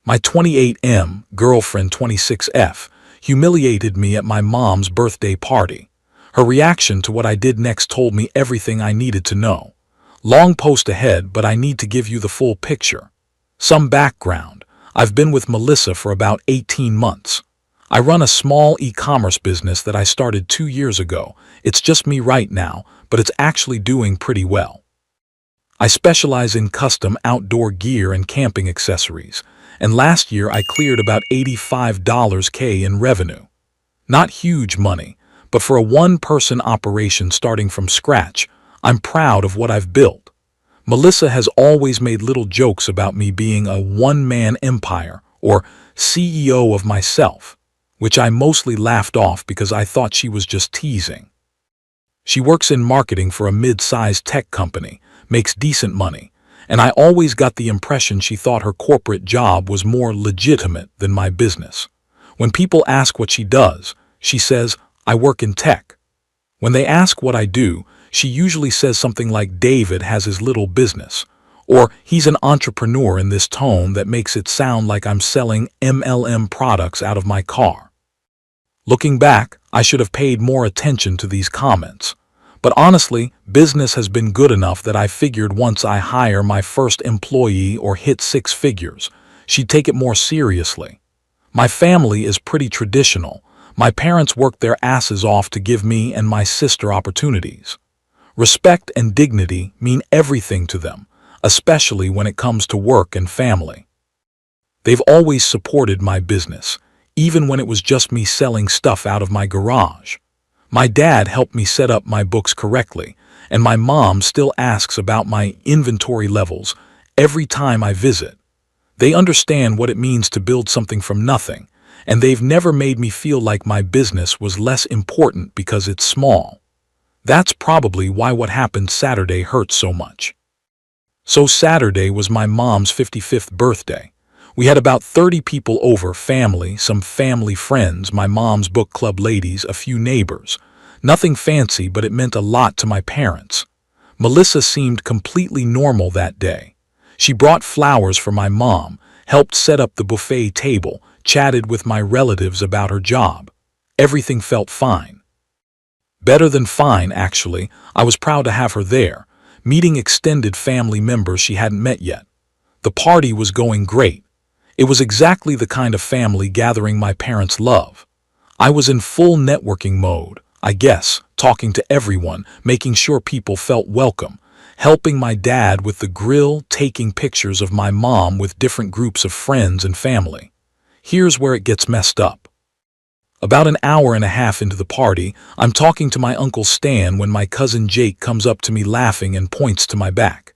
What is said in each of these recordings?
My 28M girlfriend 26F humiliated me at my mom's birthday party. Her reaction to what I did next told me everything I needed to know. Long post ahead, but I need to give you the full picture. Some background. I've been with Melissa for about 18 months. I run a small e-commerce business that I started 2 years ago. It's just me right now, but it's actually doing pretty well. I specialize in custom outdoor gear and camping accessories, and last year I cleared about $85K in revenue. Not huge money, but for a one-person operation starting from scratch, I'm proud of what I've built. Melissa has always made little jokes about me being a one-man empire or CEO of myself, which I mostly laughed off because I thought she was just teasing. She works in marketing for a mid-sized tech company, makes decent money, and I always got the impression she thought her corporate job was more legitimate than my business. When people ask what she does, she says, "I work in tech." When they ask what I do, she usually says something like David has his little business, or he's an entrepreneur in this tone that makes it sound like I'm selling MLM products out of my car. Looking back, I should have paid more attention to these comments. But honestly, business has been good enough that I figured once I hire my first employee or hit 6 figures, she'd take it more seriously. My family is pretty traditional. My parents worked their asses off to give me and my sister opportunities. Respect and dignity mean everything to them, especially when it comes to work and family. They've always supported my business, even when it was just me selling stuff out of my garage. My dad helped me set up my books correctly, and my mom still asks about my inventory levels every time I visit. They understand what it means to build something from nothing, and they've never made me feel like my business was less important because it's small. That's probably why what happened Saturday hurt so much. So Saturday was my mom's 55th birthday. We had about 30 people over, family, some family friends, my mom's book club ladies, a few neighbors. Nothing fancy, but it meant a lot to my parents. Melissa seemed completely normal that day. She brought flowers for my mom, helped set up the buffet table, chatted with my relatives about her job. Everything felt fine. Better than fine, actually. I was proud to have her there, meeting extended family members she hadn't met yet. The party was going great. It was exactly the kind of family gathering my parents love. I was in full networking mode, I guess, talking to everyone, making sure people felt welcome, helping my dad with the grill, taking pictures of my mom with different groups of friends and family. Here's where it gets messed up. About an hour and a half into the party, I'm talking to my Uncle Stan when my cousin Jake comes up to me laughing and points to my back.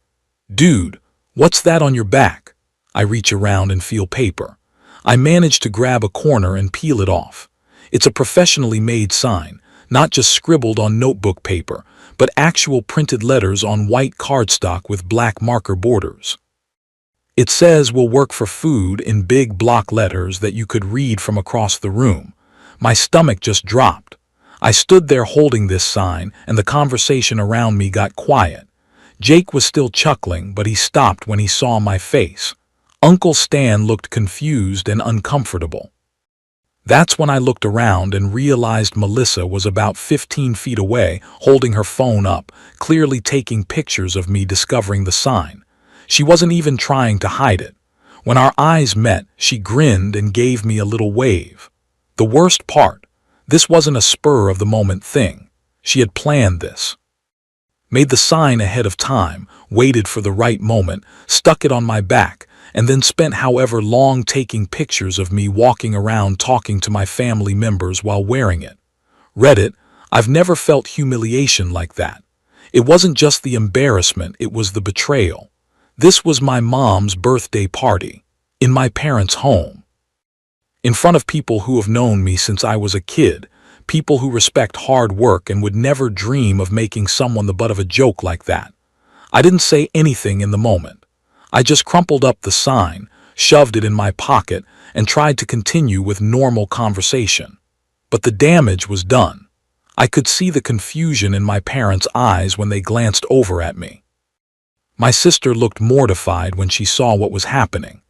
"Dude, what's that on your back?" I reach around and feel paper. I manage to grab a corner and peel it off. It's a professionally made sign, not just scribbled on notebook paper, but actual printed letters on white cardstock with black marker borders. It says "We'll work for food" in big block letters that you could read from across the room. My stomach just dropped. I stood there holding this sign, and the conversation around me got quiet. Jake was still chuckling, but he stopped when he saw my face. Uncle Stan looked confused and uncomfortable. That's when I looked around and realized Melissa was about 15 feet away, holding her phone up, clearly taking pictures of me discovering the sign. She wasn't even trying to hide it. When our eyes met, she grinned and gave me a little wave. The worst part, this wasn't a spur-of-the-moment thing. She had planned this. Made the sign ahead of time, waited for the right moment, stuck it on my back, and then spent however long taking pictures of me walking around talking to my family members while wearing it. Read it, I've never felt humiliation like that. It wasn't just the embarrassment, it was the betrayal. This was my mom's birthday party, in my parents' home. In front of people who have known me since I was a kid, people who respect hard work and would never dream of making someone the butt of a joke like that. I didn't say anything in the moment. I just crumpled up the sign, shoved it in my pocket, and tried to continue with normal conversation. But the damage was done. I could see the confusion in my parents' eyes when they glanced over at me. My sister looked mortified when she saw what was happening.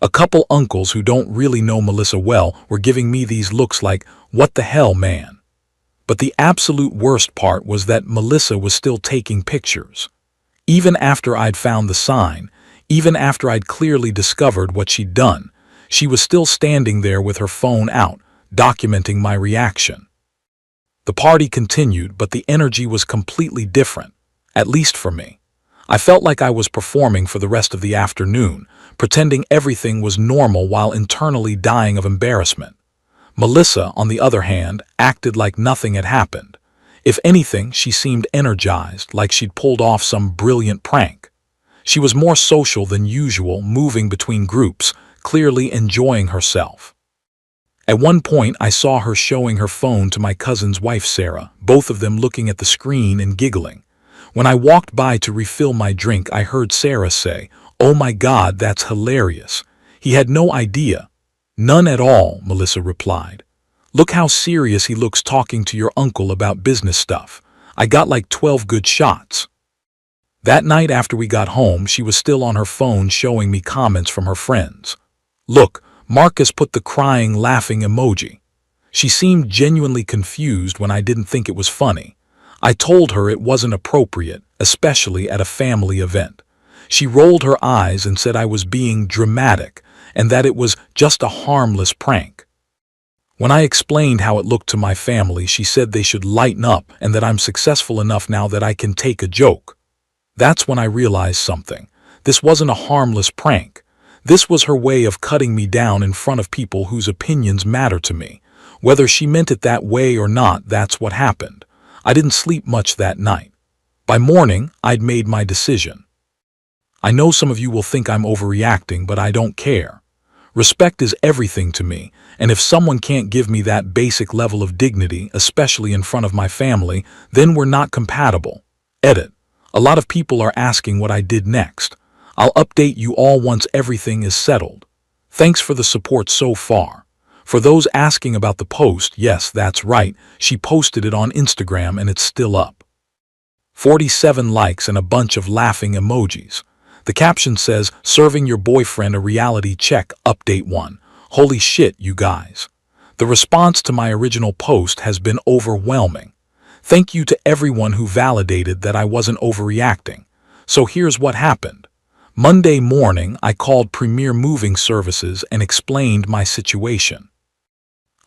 A couple uncles who don't really know Melissa well were giving me these looks like, "What the hell, man?" But the absolute worst part was that Melissa was still taking pictures. Even after I'd found the sign, even after I'd clearly discovered what she'd done, she was still standing there with her phone out, documenting my reaction. The party continued, but the energy was completely different, at least for me. I felt like I was performing for the rest of the afternoon, pretending everything was normal while internally dying of embarrassment. Melissa, on the other hand, acted like nothing had happened. If anything, she seemed energized, like she'd pulled off some brilliant prank. She was more social than usual, moving between groups, clearly enjoying herself. At one point, I saw her showing her phone to my cousin's wife, Sarah, both of them looking at the screen and giggling. When I walked by to refill my drink, I heard Sarah say, "Oh my God, that's hilarious. He had no idea." "None at all," Melissa replied. "Look how serious he looks talking to your uncle about business stuff. I got like 12 good shots." That night after we got home, she was still on her phone showing me comments from her friends. "Look, Marcus put the crying, laughing emoji." She seemed genuinely confused when I didn't think it was funny. I told her it wasn't appropriate, especially at a family event. She rolled her eyes and said I was being dramatic and that it was just a harmless prank. When I explained how it looked to my family, she said they should lighten up and that I'm successful enough now that I can take a joke. That's when I realized something. This wasn't a harmless prank. This was her way of cutting me down in front of people whose opinions matter to me. Whether she meant it that way or not, that's what happened. I didn't sleep much that night. By morning, I'd made my decision. I know some of you will think I'm overreacting, but I don't care. Respect is everything to me, and if someone can't give me that basic level of dignity, especially in front of my family, then we're not compatible. Edit. A lot of people are asking what I did next. I'll update you all once everything is settled. Thanks for the support so far. For those asking about the post, yes, that's right, she posted it on Instagram and it's still up. 47 likes and a bunch of laughing emojis. The caption says, "Serving your boyfriend a reality check, update 1. Holy shit, you guys." The response to my original post has been overwhelming. Thank you to everyone who validated that I wasn't overreacting. So here's what happened. Monday morning, I called Premier Moving Services and explained my situation.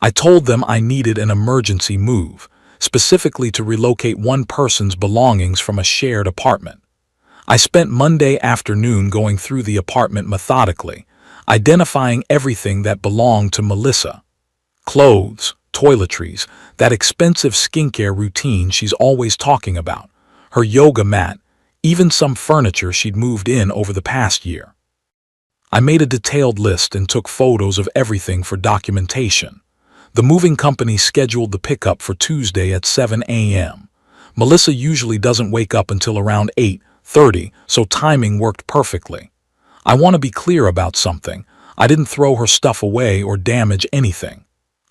I told them I needed an emergency move, specifically to relocate one person's belongings from a shared apartment. I spent Monday afternoon going through the apartment methodically, identifying everything that belonged to Melissa. Clothes, toiletries, that expensive skincare routine she's always talking about, her yoga mat, even some furniture she'd moved in over the past year. I made a detailed list and took photos of everything for documentation. The moving company scheduled the pickup for Tuesday at 7 a.m. Melissa usually doesn't wake up until around 8:30, so timing worked perfectly. I want to be clear about something. I didn't throw her stuff away or damage anything.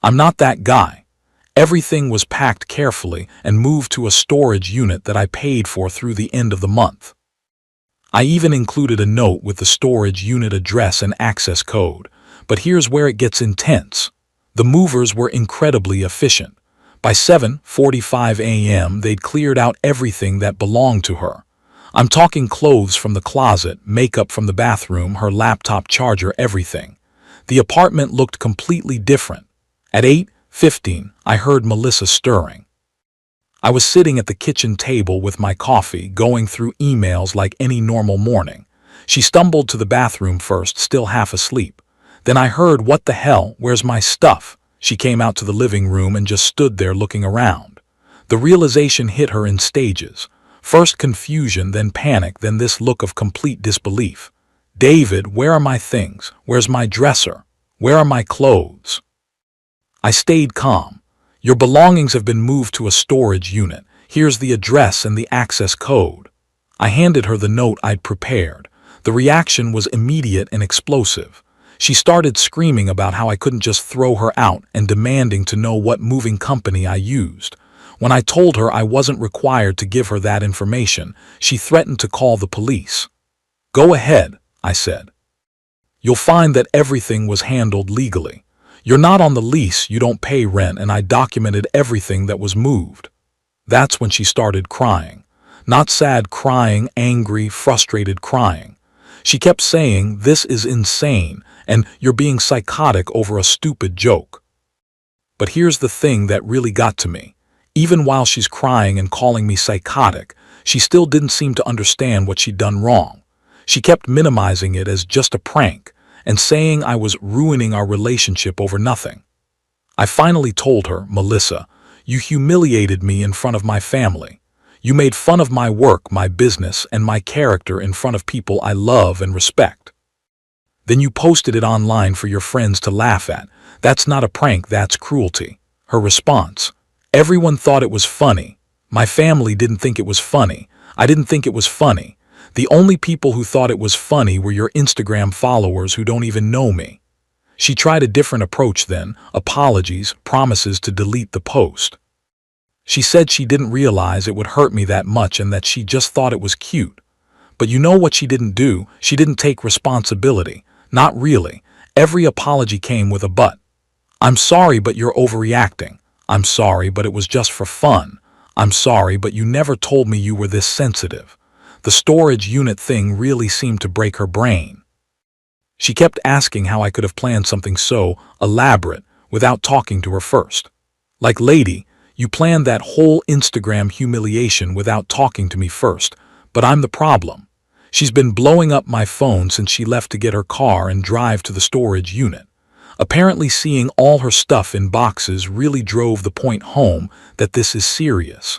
I'm not that guy. Everything was packed carefully and moved to a storage unit that I paid for through the end of the month. I even included a note with the storage unit address and access code. But here's where it gets intense. The movers were incredibly efficient. By 7:45 a.m., they'd cleared out everything that belonged to her. I'm talking clothes from the closet, makeup from the bathroom, her laptop charger, everything. The apartment looked completely different. At 8:15, I heard Melissa stirring. I was sitting at the kitchen table with my coffee, going through emails like any normal morning. She stumbled to the bathroom first, still half asleep. Then I heard, "What the hell, where's my stuff?" She came out to the living room and just stood there looking around. The realization hit her in stages. First confusion, then panic, then this look of complete disbelief. "David, where are my things? Where's my dresser? Where are my clothes?" I stayed calm. "Your belongings have been moved to a storage unit. Here's the address and the access code." I handed her the note I'd prepared. The reaction was immediate and explosive. She started screaming about how I couldn't just throw her out and demanding to know what moving company I used. When I told her I wasn't required to give her that information, she threatened to call the police. "Go ahead," I said. You'll find that everything was handled legally. You're not on the lease, you don't pay rent, and I documented everything that was moved. That's when she started crying. Not sad crying, angry, frustrated crying. She kept saying, "This is insane," and "You're being psychotic over a stupid joke." But here's the thing that really got to me. Even while she's crying and calling me psychotic, she still didn't seem to understand what she'd done wrong. She kept minimizing it as just a prank and saying I was ruining our relationship over nothing. I finally told her, "Melissa, you humiliated me in front of my family. You made fun of my work, my business, and my character in front of people I love and respect. Then you posted it online for your friends to laugh at. That's not a prank, that's cruelty." Her response: "Everyone thought it was funny. My family didn't think it was funny. I didn't think it was funny. The only people who thought it was funny were your Instagram followers who don't even know me." She tried a different approach then, apologies, promises to delete the post. She said she didn't realize it would hurt me that much and that she just thought it was cute. But you know what she didn't do? She didn't take responsibility. Not really. Every apology came with a but. "I'm sorry, but you're overreacting. I'm sorry, but it was just for fun. I'm sorry, but you never told me you were this sensitive." The storage unit thing really seemed to break her brain. She kept asking how I could have planned something so elaborate without talking to her first. Like, lady, you planned that whole Instagram humiliation without talking to me first, but I'm the problem. She's been blowing up my phone since she left to get her car and drive to the storage unit. Apparently seeing all her stuff in boxes really drove the point home that this is serious.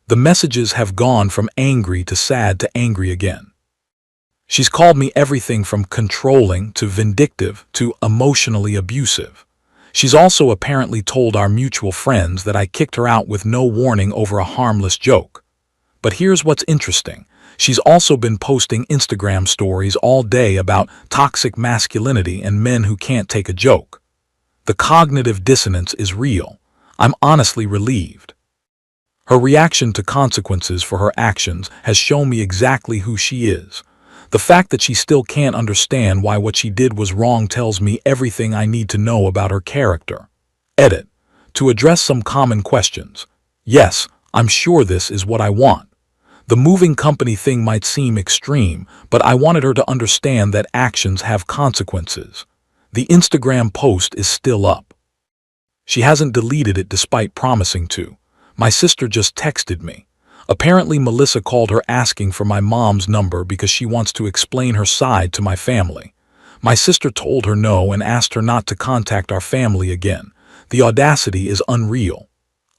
The messages have gone from angry to sad to angry again. She's called me everything from controlling to vindictive to emotionally abusive. She's also apparently told our mutual friends that I kicked her out with no warning over a harmless joke. But here's what's interesting. She's also been posting Instagram stories all day about toxic masculinity and men who can't take a joke. The cognitive dissonance is real. I'm honestly relieved. Her reaction to consequences for her actions has shown me exactly who she is. The fact that she still can't understand why what she did was wrong tells me everything I need to know about her character. Edit. To address some common questions. Yes, I'm sure this is what I want. The moving company thing might seem extreme, but I wanted her to understand that actions have consequences. The Instagram post is still up. She hasn't deleted it despite promising to. My sister just texted me. Apparently Melissa called her asking for my mom's number because she wants to explain her side to my family. My sister told her no and asked her not to contact our family again. The audacity is unreal.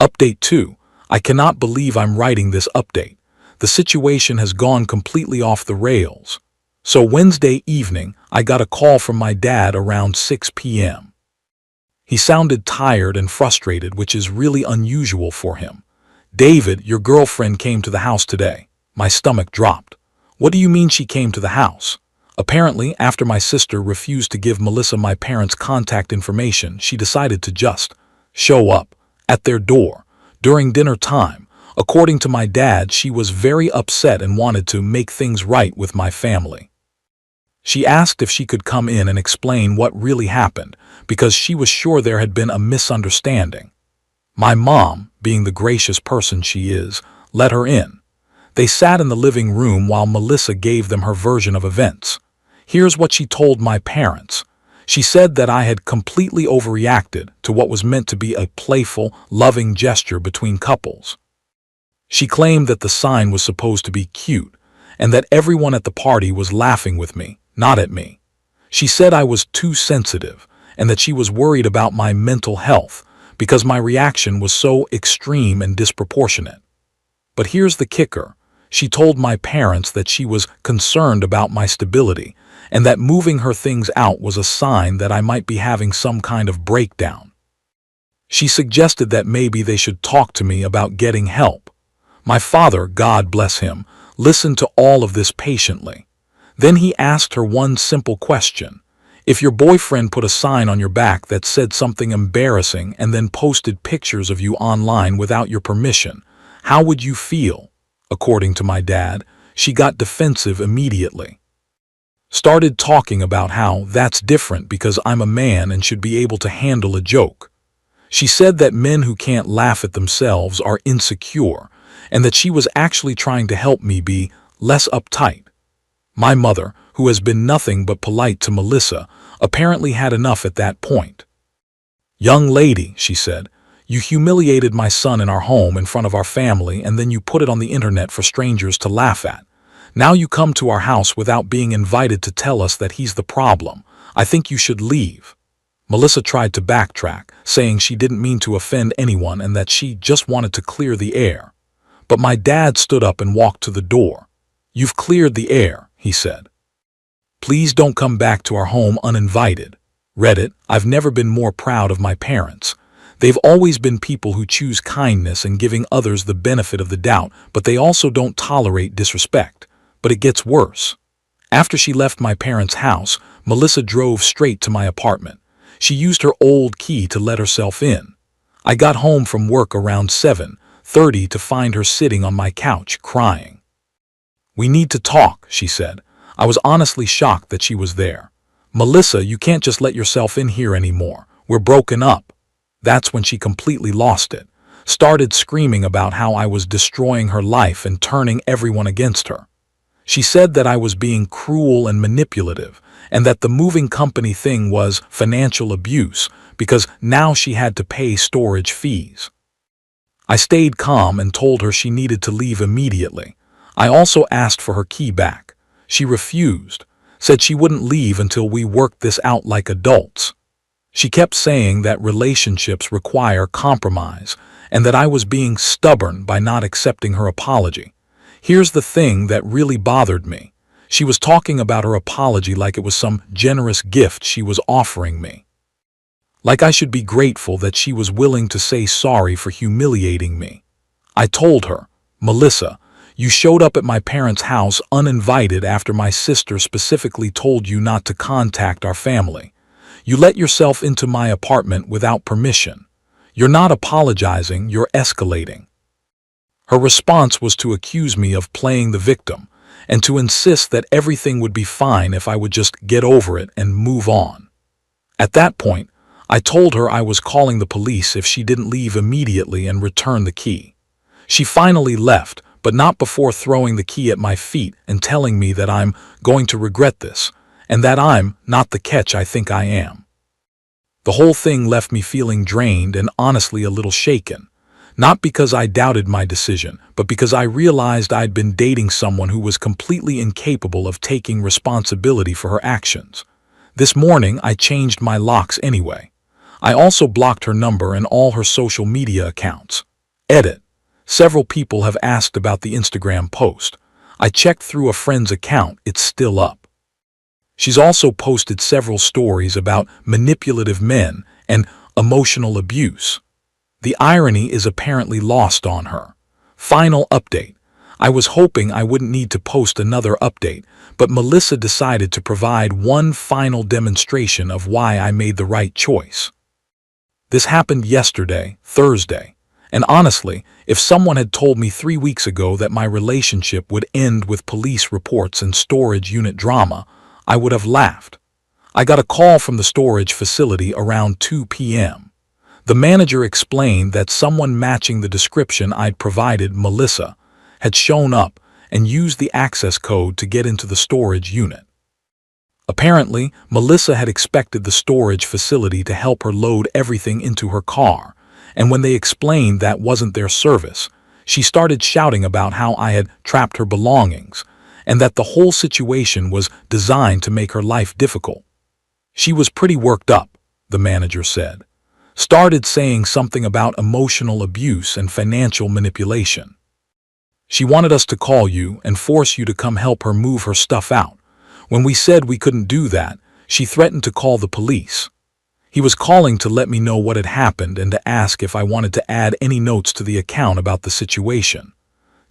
Update 2. I cannot believe I'm writing this update. The situation has gone completely off the rails. So Wednesday evening, I got a call from my dad around 6 p.m. He sounded tired and frustrated, which is really unusual for him. "David, your girlfriend came to the house today." My stomach dropped. "What do you mean she came to the house?" Apparently, after my sister refused to give Melissa my parents' contact information, she decided to just show up at their door during dinner time. According to my dad, she was very upset and wanted to make things right with my family. She asked if she could come in and explain what really happened, because she was sure there had been a misunderstanding. My mom, being the gracious person she is, let her in. They sat in the living room while Melissa gave them her version of events. Here's what she told my parents. She said that I had completely overreacted to what was meant to be a playful, loving gesture between couples. She claimed that the sign was supposed to be cute, and that everyone at the party was laughing with me, not at me. She said I was too sensitive, and that she was worried about my mental health, because my reaction was so extreme and disproportionate. But here's the kicker. She told my parents that she was concerned about my stability, and that moving her things out was a sign that I might be having some kind of breakdown. She suggested that maybe they should talk to me about getting help. My father, God bless him, listened to all of this patiently. Then he asked her one simple question. If your boyfriend put a sign on your back that said something embarrassing and then posted pictures of you online without your permission, how would you feel? According to my dad, she got defensive immediately. Started talking about how that's different because I'm a man and should be able to handle a joke. She said that men who can't laugh at themselves are insecure, and that she was actually trying to help me be less uptight. My mother, who has been nothing but polite to Melissa, apparently had enough at that point. "Young lady," she said, "you humiliated my son in our home in front of our family, and then you put it on the internet for strangers to laugh at. Now you come to our house without being invited to tell us that he's the problem. I think you should leave." Melissa tried to backtrack, saying she didn't mean to offend anyone and that she just wanted to clear the air. But my dad stood up and walked to the door. "You've cleared the air," he said. "Please don't come back to our home uninvited." Reddit, I've never been more proud of my parents. They've always been people who choose kindness and giving others the benefit of the doubt, but they also don't tolerate disrespect. But it gets worse. After she left my parents' house, Melissa drove straight to my apartment. She used her old key to let herself in. I got home from work around 7:30 to find her sitting on my couch, crying. "We need to talk," she said. I was honestly shocked that she was there. "Melissa, you can't just let yourself in here anymore. We're broken up." That's when she completely lost it. Started screaming about how I was destroying her life and turning everyone against her. She said that I was being cruel and manipulative, and that the moving company thing was financial abuse because now she had to pay storage fees. I stayed calm and told her she needed to leave immediately. I also asked for her key back. She refused, said she wouldn't leave until we worked this out like adults. She kept saying that relationships require compromise and that I was being stubborn by not accepting her apology. Here's the thing that really bothered me. She was talking about her apology like it was some generous gift she was offering me. Like I should be grateful that she was willing to say sorry for humiliating me. I told her, "Melissa, you showed up at my parents' house uninvited after my sister specifically told you not to contact our family. You let yourself into my apartment without permission. You're not apologizing, you're escalating." Her response was to accuse me of playing the victim and to insist that everything would be fine if I would just get over it and move on. At that point, I told her I was calling the police if she didn't leave immediately and return the key. She finally left, but not before throwing the key at my feet and telling me that I'm going to regret this and that I'm not the catch I think I am. The whole thing left me feeling drained and honestly a little shaken. Not because I doubted my decision, but because I realized I'd been dating someone who was completely incapable of taking responsibility for her actions. This morning, I changed my locks anyway. I also blocked her number and all her social media accounts. Edit. Several people have asked about the Instagram post. I checked through a friend's account, it's still up. She's also posted several stories about manipulative men and emotional abuse. The irony is apparently lost on her. Final update. I was hoping I wouldn't need to post another update, but Melissa decided to provide one final demonstration of why I made the right choice. This happened yesterday, Thursday, and honestly, if someone had told me 3 weeks ago that my relationship would end with police reports and storage unit drama, I would have laughed. I got a call from the storage facility around 2 p.m. The manager explained that someone matching the description I'd provided Melissa had shown up and used the access code to get into the storage unit. Apparently, Melissa had expected the storage facility to help her load everything into her car, and when they explained that wasn't their service, she started shouting about how I had trapped her belongings and that the whole situation was designed to make her life difficult. She was pretty worked up, the manager said. Started saying something about emotional abuse and financial manipulation. She wanted us to call you and force you to come help her move her stuff out. When we said we couldn't do that, she threatened to call the police. He was calling to let me know what had happened and to ask if I wanted to add any notes to the account about the situation.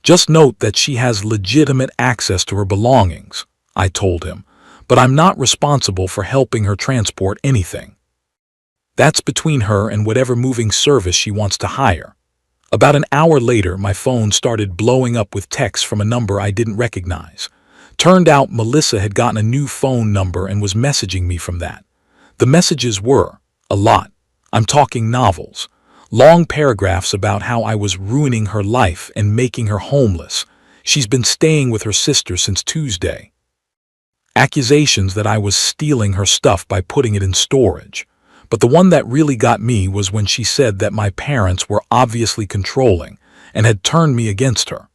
Just note that she has legitimate access to her belongings, I told him, but I'm not responsible for helping her transport anything. That's between her and whatever moving service she wants to hire. About an hour later, my phone started blowing up with texts from a number I didn't recognize. Turned out Melissa had gotten a new phone number and was messaging me from that. The messages were a lot. I'm talking novels. Long paragraphs about how I was ruining her life and making her homeless. She's been staying with her sister since Tuesday. Accusations that I was stealing her stuff by putting it in storage. But the one that really got me was when she said that my parents were obviously controlling and had turned me against her.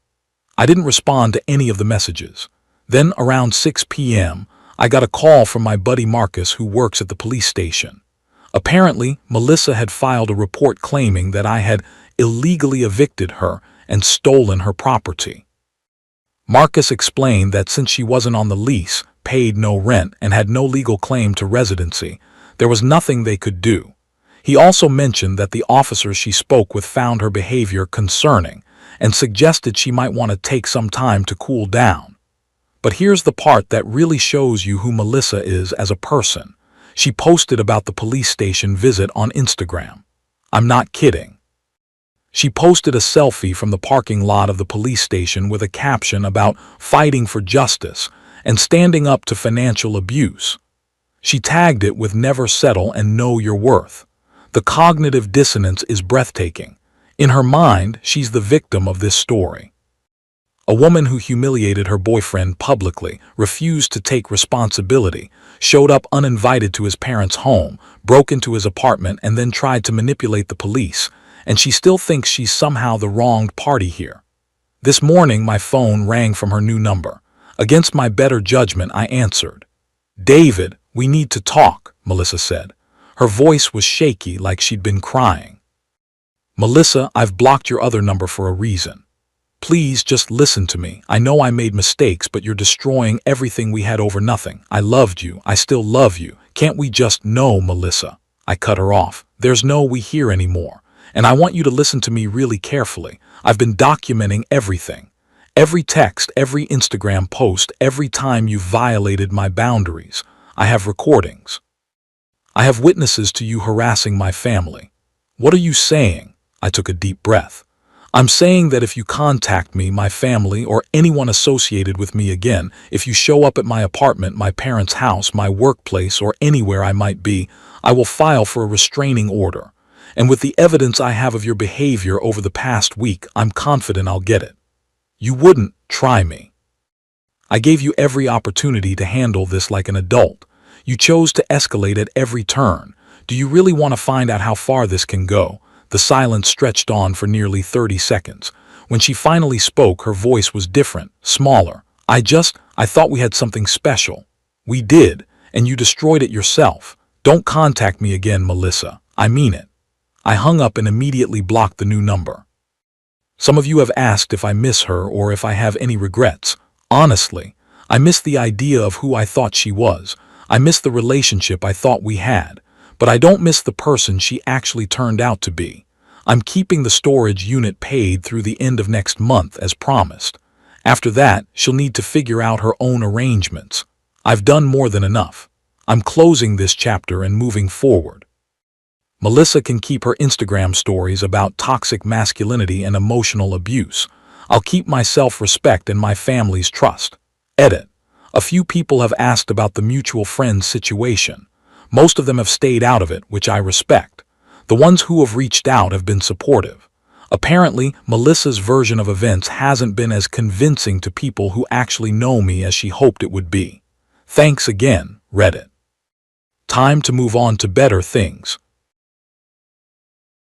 I didn't respond to any of the messages. Then around 6 p.m., I got a call from my buddy Marcus, who works at the police station. Apparently, Melissa had filed a report claiming that I had illegally evicted her and stolen her property. Marcus explained that since she wasn't on the lease, paid no rent, and had no legal claim to residency, there was nothing they could do. He also mentioned that the officers she spoke with found her behavior concerning and suggested she might want to take some time to cool down. But here's the part that really shows you who Melissa is as a person. She posted about the police station visit on Instagram. I'm not kidding. She posted a selfie from the parking lot of the police station with a caption about fighting for justice and standing up to financial abuse. She tagged it with "Never settle and know your worth." The cognitive dissonance is breathtaking. In her mind, she's the victim of this story. A woman who humiliated her boyfriend publicly, refused to take responsibility, showed up uninvited to his parents' home, broke into his apartment, and then tried to manipulate the police, and she still thinks she's somehow the wronged party here. This morning, my phone rang from her new number. Against my better judgment, I answered. "David, we need to talk," Melissa said. Her voice was shaky, like she'd been crying. "Melissa, I've blocked your other number for a reason. Please just listen to me. I know I made mistakes, but you're destroying everything we had over nothing. I loved you. I still love you. Can't we just know, Melissa?" I cut her off. "There's no we here anymore. And I want you to listen to me really carefully. I've been documenting everything. Every text, every Instagram post, every time you violated my boundaries. I have recordings. I have witnesses to you harassing my family." "What are you saying?" I took a deep breath. "I'm saying that if you contact me, my family, or anyone associated with me again, if you show up at my apartment, my parents' house, my workplace, or anywhere I might be, I will file for a restraining order. And with the evidence I have of your behavior over the past week, I'm confident I'll get it. You wouldn't try me. I gave you every opportunity to handle this like an adult. You chose to escalate at every turn. Do you really want to find out how far this can go?" The silence stretched on for nearly 30 seconds. When she finally spoke, her voice was different, smaller. I thought we had something special." "We did, and you destroyed it yourself. Don't contact me again, Melissa. I mean it." I hung up and immediately blocked the new number. Some of you have asked if I miss her or if I have any regrets. Honestly, I miss the idea of who I thought she was. I miss the relationship I thought we had. But I don't miss the person she actually turned out to be. I'm keeping the storage unit paid through the end of next month as promised. After that, she'll need to figure out her own arrangements. I've done more than enough. I'm closing this chapter and moving forward. Melissa can keep her Instagram stories about toxic masculinity and emotional abuse. I'll keep my self-respect and my family's trust. Edit. A few people have asked about the mutual friends situation. Most of them have stayed out of it, which I respect. The ones who have reached out have been supportive. Apparently, Melissa's version of events hasn't been as convincing to people who actually know me as she hoped it would be. Thanks again, Reddit. Time to move on to better things.